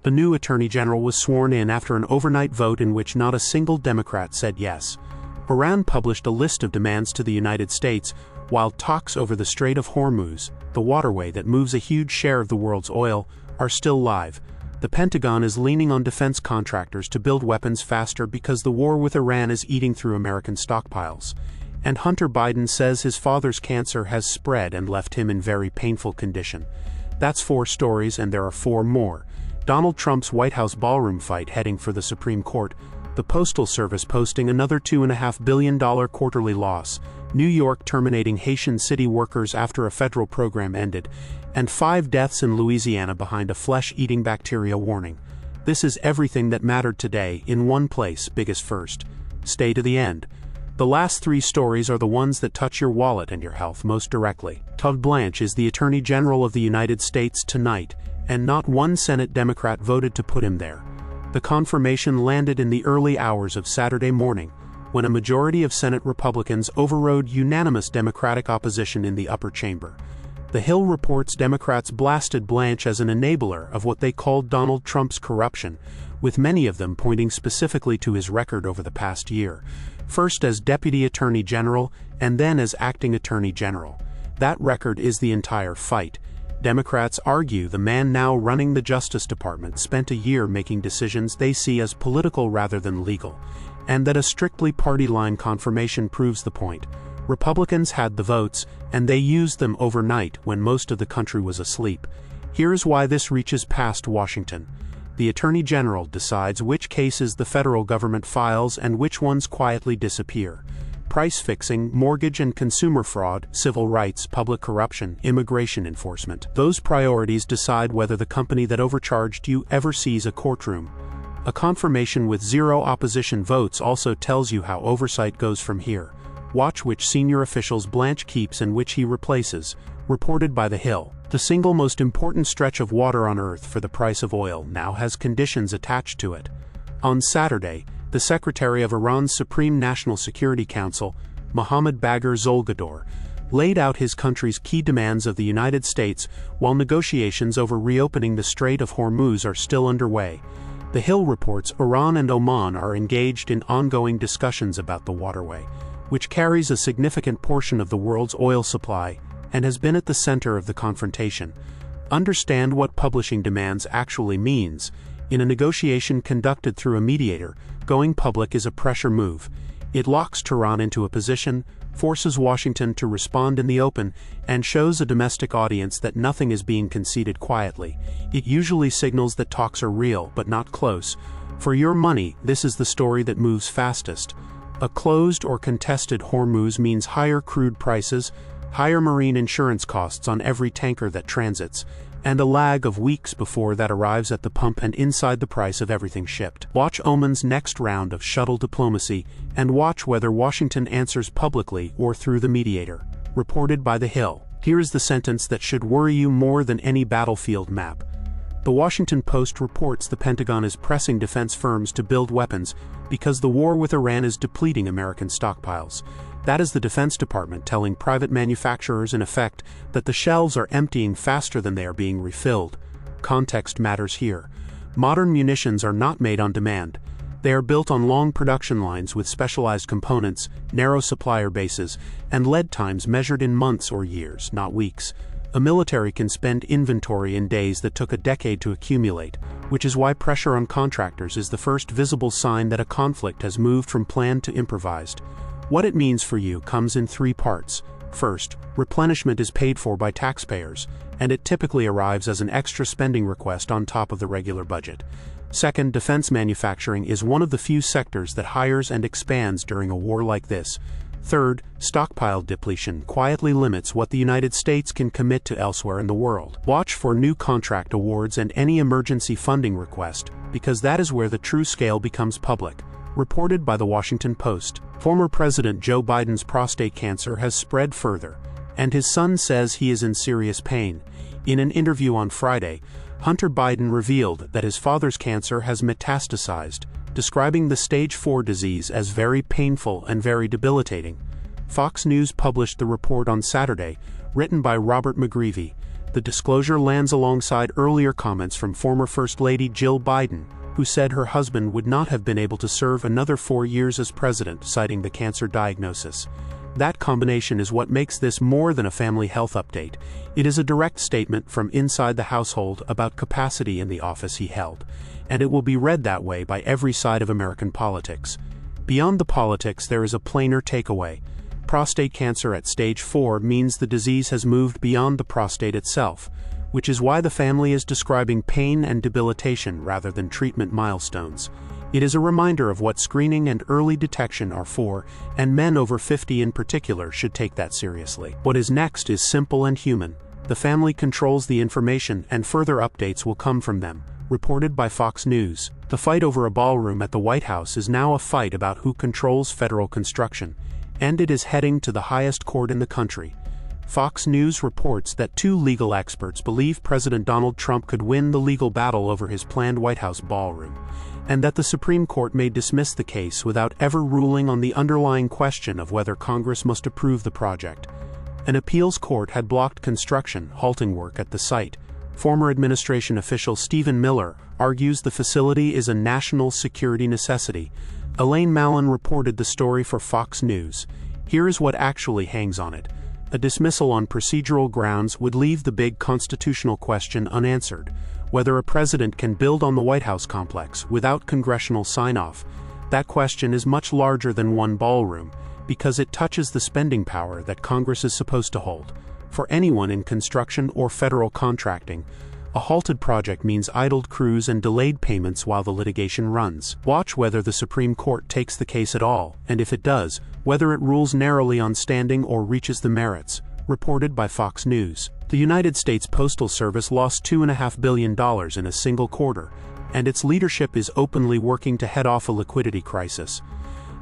The new Attorney General was sworn in after an overnight vote in which not a single Democrat said yes. Iran published a list of demands to the United States, while talks over the Strait of Hormuz, the waterway that moves a huge share of the world's oil, are still live. The Pentagon is leaning on defense contractors to build weapons faster because the war with Iran is eating through American stockpiles. And Hunter Biden says his father's cancer has spread and left him in very painful condition. That's 4 stories, and there are 4 more. Donald Trump's White House ballroom fight heading for the Supreme Court. The Postal Service posting another $2.5 billion quarterly loss. New York terminating Haitian city workers after a federal program ended. And 5 deaths in Louisiana behind a flesh-eating bacteria warning. This is everything that mattered today in one place, biggest first. Stay to the end. The last 3 stories are the ones that touch your wallet and your health most directly. Todd Blanche is the Attorney General of the United States tonight, and not one Senate Democrat voted to put him there. The confirmation landed in the early hours of Saturday morning, when a majority of Senate Republicans overrode unanimous Democratic opposition in the upper chamber. The Hill reports Democrats blasted Blanche as an enabler of what they called Donald Trump's corruption, with many of them pointing specifically to his record over the past year, first as Deputy Attorney General and then as Acting Attorney General. That record is the entire fight. Democrats argue the man now running the Justice Department spent a year making decisions they see as political rather than legal, and that a strictly party-line confirmation proves the point. Republicans had the votes, and they used them overnight when most of the country was asleep. Here's why this reaches past Washington. The Attorney General decides which cases the federal government files and which ones quietly disappear. Price fixing, mortgage and consumer fraud, civil rights, public corruption, immigration enforcement. Those priorities decide whether the company that overcharged you ever sees a courtroom. A confirmation with 0 opposition votes also tells you how oversight goes from here. Watch which senior officials Blanche keeps and which he replaces. Reported by The Hill. The single most important stretch of water on Earth for the price of oil now has conditions attached to it. On Saturday, the Secretary of Iran's Supreme National Security Council, Mohammad Bagher Zolgador, laid out his country's key demands of the United States while negotiations over reopening the Strait of Hormuz are still underway. The Hill reports Iran and Oman are engaged in ongoing discussions about the waterway, which carries a significant portion of the world's oil supply and has been at the center of the confrontation. Understand what publishing demands actually means. In a negotiation conducted through a mediator, going public is a pressure move. It locks Tehran into a position, forces Washington to respond in the open, and shows a domestic audience that nothing is being conceded quietly. It usually signals that talks are real, but not close. For your money, this is the story that moves fastest. A closed or contested Hormuz means higher crude prices, higher marine insurance costs on every tanker that transits, and a lag of weeks before that arrives at the pump and inside the price of everything shipped. Watch Oman's next round of shuttle diplomacy, and watch whether Washington answers publicly or through the mediator. Reported by The Hill. Here is the sentence that should worry you more than any battlefield map. The Washington Post reports the Pentagon is pressing defense firms to build weapons because the war with Iran is depleting American stockpiles. That is the Defense Department telling private manufacturers in effect that the shelves are emptying faster than they are being refilled. Context matters here. Modern munitions are not made on demand. They are built on long production lines with specialized components, narrow supplier bases, and lead times measured in months or years, not weeks. A military can spend inventory in days that took a decade to accumulate, which is why pressure on contractors is the first visible sign that a conflict has moved from planned to improvised. What it means for you comes in 3 parts. First, replenishment is paid for by taxpayers, and it typically arrives as an extra spending request on top of the regular budget. Second, defense manufacturing is one of the few sectors that hires and expands during a war like this. Third, stockpile depletion quietly limits what the United States can commit to elsewhere in the world. Watch for new contract awards and any emergency funding request, because that is where the true scale becomes public. Reported by The Washington Post. Former President Joe Biden's prostate cancer has spread further, and his son says he is in serious pain. In an interview on Friday, Hunter Biden revealed that his father's cancer has metastasized, describing the stage 4 disease as very painful and very debilitating. Fox News published the report on Saturday, written by Robert McGreevy. The disclosure lands alongside earlier comments from former First Lady Jill Biden, who said her husband would not have been able to serve another 4 years as president, citing the cancer diagnosis. That combination is what makes this more than a family health update. It is a direct statement from inside the household about capacity in the office he held, and it will be read that way by every side of American politics. Beyond the politics, there is a plainer takeaway. Prostate cancer at stage 4 means the disease has moved beyond the prostate itself, which is why the family is describing pain and debilitation rather than treatment milestones. It is a reminder of what screening and early detection are for, and men over 50 in particular should take that seriously. What is next is simple and human. The family controls the information, and further updates will come from them. Reported by Fox News. The fight over a ballroom at the White House is now a fight about who controls federal construction, and it is heading to the highest court in the country. Fox News reports that 2 legal experts believe President Donald Trump could win the legal battle over his planned White House ballroom, and that the Supreme Court may dismiss the case without ever ruling on the underlying question of whether Congress must approve the project. An appeals court had blocked construction, halting work at the site. Former administration official Stephen Miller argues the facility is a national security necessity. Elaine Mallon reported the story for Fox News. Here is what actually hangs on it. A dismissal on procedural grounds would leave the big constitutional question unanswered: whether a president can build on the White House complex without congressional sign-off. That question is much larger than one ballroom, because it touches the spending power that Congress is supposed to hold. For anyone in construction or federal contracting, a halted project means idled crews and delayed payments while the litigation runs. Watch whether the Supreme Court takes the case at all, and if it does, whether it rules narrowly on standing or reaches the merits. Reported by Fox News. The United States Postal Service lost $2.5 billion in a single quarter, and its leadership is openly working to head off a liquidity crisis.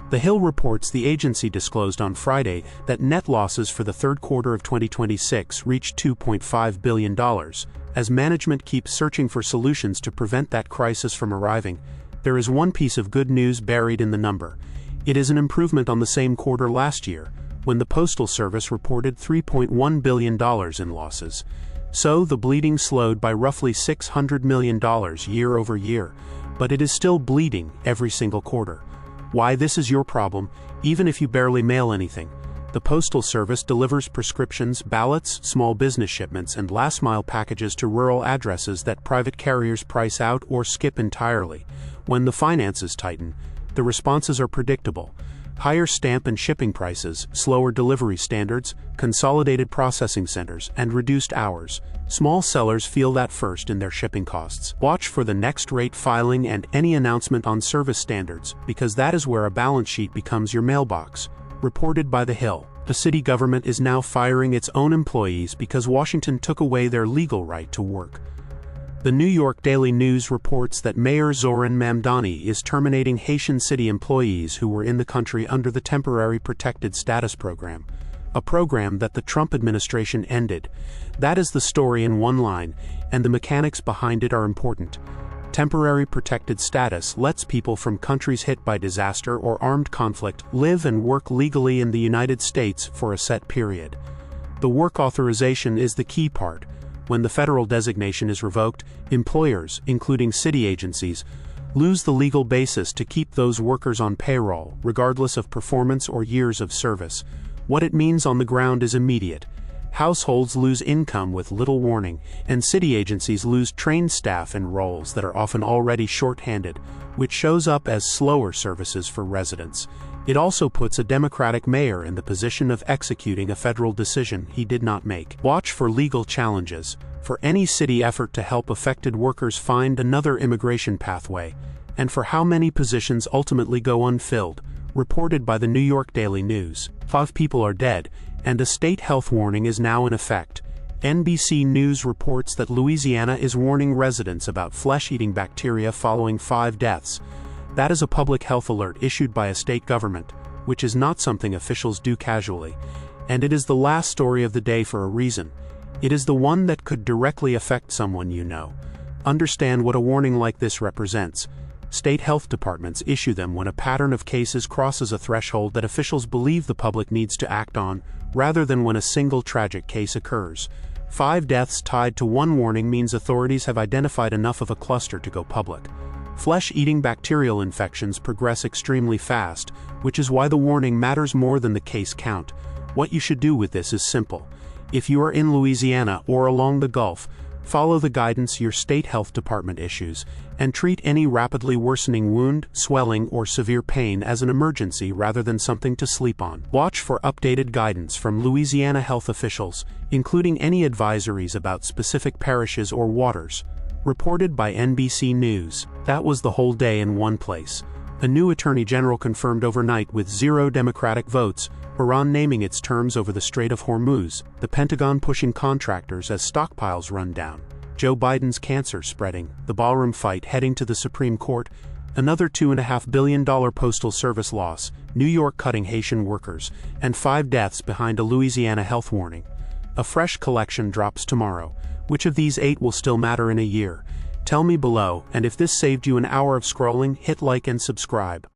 The Hill reports the agency disclosed on Friday that net losses for the third quarter of 2026 reached $2.5 billion, as management keeps searching for solutions to prevent that crisis from arriving. There is one piece of good news buried in the number. It is an improvement on the same quarter last year, when the Postal Service reported $3.1 billion in losses. So the bleeding slowed by roughly $600 million year over year, but it is still bleeding every single quarter. Why this is your problem, even if you barely mail anything. The Postal Service delivers prescriptions, ballots, small business shipments, and last-mile packages to rural addresses that private carriers price out or skip entirely. When the finances tighten, the responses are predictable. Higher stamp and shipping prices, slower delivery standards, consolidated processing centers, and reduced hours. Small sellers feel that first in their shipping costs. Watch for the next rate filing and any announcement on service standards, because that is where a balance sheet becomes your mailbox. Reported by The Hill. The city government is now firing its own employees because Washington took away their legal right to work. The New York Daily News reports that Mayor Zoran Mamdani is terminating Haitian city employees who were in the country under the Temporary Protected Status Program, a program that the Trump administration ended. That is the story in one line, and the mechanics behind it are important. Temporary protected status lets people from countries hit by disaster or armed conflict live and work legally in the United States for a set period. The work authorization is the key part. When the federal designation is revoked, employers, including city agencies, lose the legal basis to keep those workers on payroll, regardless of performance or years of service. What it means on the ground is immediate. Households lose income with little warning, and city agencies lose trained staff in roles that are often already short-handed, which shows up as slower services for residents. It also puts a Democratic mayor in the position of executing a federal decision he did not make. Watch for legal challenges for any city effort to help affected workers find another immigration pathway, and for how many positions ultimately go unfilled. Reported by the New York Daily News. 5 people are dead, and a state health warning is now in effect. NBC News reports that Louisiana is warning residents about flesh-eating bacteria following 5 deaths. That is a public health alert issued by a state government, which is not something officials do casually. And it is the last story of the day for a reason. It is the one that could directly affect someone you know. Understand what a warning like this represents. State health departments issue them when a pattern of cases crosses a threshold that officials believe the public needs to act on, rather than when a single tragic case occurs. 5 deaths tied to one warning means authorities have identified enough of a cluster to go public. Flesh-eating bacterial infections progress extremely fast, which is why the warning matters more than the case count. What you should do with this is simple. If you are in Louisiana or along the Gulf, follow the guidance your state health department issues, and treat any rapidly worsening wound, swelling, or severe pain as an emergency rather than something to sleep on. Watch for updated guidance from Louisiana health officials, including any advisories about specific parishes or waters. Reported by NBC News. That was the whole day in one place. A new attorney general confirmed overnight with 0 Democratic votes, Iran naming its terms over the Strait of Hormuz, the Pentagon pushing contractors as stockpiles run down, Joe Biden's cancer spreading, the ballroom fight heading to the Supreme Court, another $2.5 billion Postal Service loss, New York cutting Haitian workers, and 5 deaths behind a Louisiana health warning. A fresh collection drops tomorrow. Which of these 8 will still matter in a year? Tell me below, and if this saved you an hour of scrolling, hit like and subscribe.